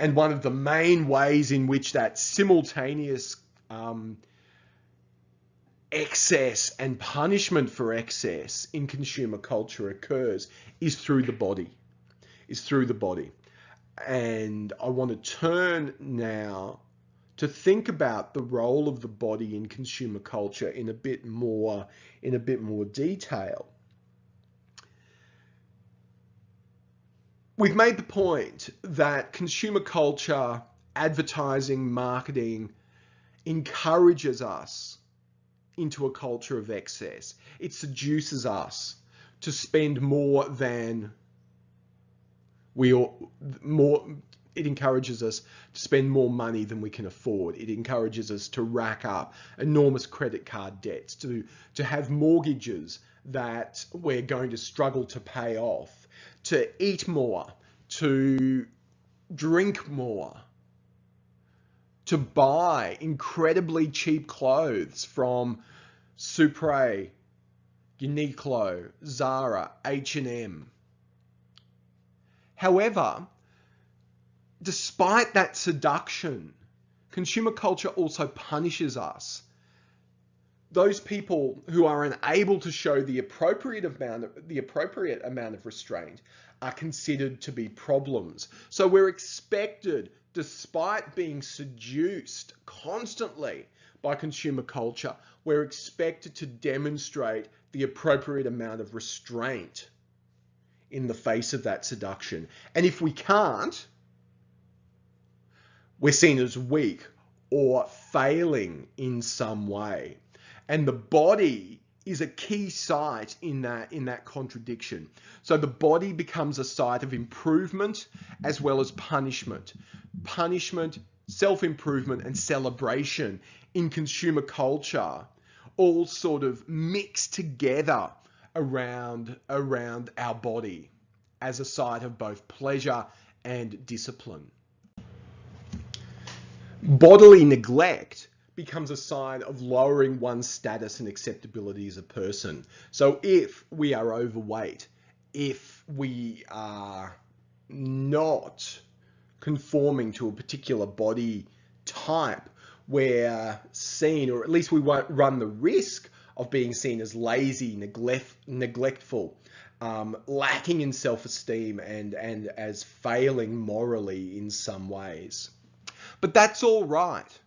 And one of the main ways in which that simultaneous excess and punishment for excess in consumer culture occurs is through the body. And I want to turn now to think about the role of the body in consumer culture in a bit more detail. We've made the point that consumer culture, advertising, marketing encourages us into a culture of excess. It seduces us to spend more than it encourages us to spend more money than we can afford. It encourages us to rack up enormous credit card debts, to have mortgages that we're going to struggle to pay off, to eat more, to drink more, to buy incredibly cheap clothes from Supre, Uniqlo, Zara, H&M. However, despite that seduction, consumer culture also punishes us. Those people who are unable to show the appropriate amount of restraint are considered to be problems. So we're expected, despite being seduced constantly by consumer culture, we're expected to demonstrate the appropriate amount of restraint in the face of that seduction. And if we can't, we're seen as weak or failing in some way. And the body is a key site in that contradiction. So the body becomes a site of improvement as well as punishment. Punishment, self-improvement, and celebration in consumer culture all sort of mix together around our body as a site of both pleasure and discipline. Bodily neglect becomes a sign of lowering one's status and acceptability as a person. So if we are overweight, if we are not conforming to a particular body type, we're seen, or at least we won't run the risk of being seen as lazy, neglectful, lacking in self-esteem, and as failing morally in some ways. But that's all right.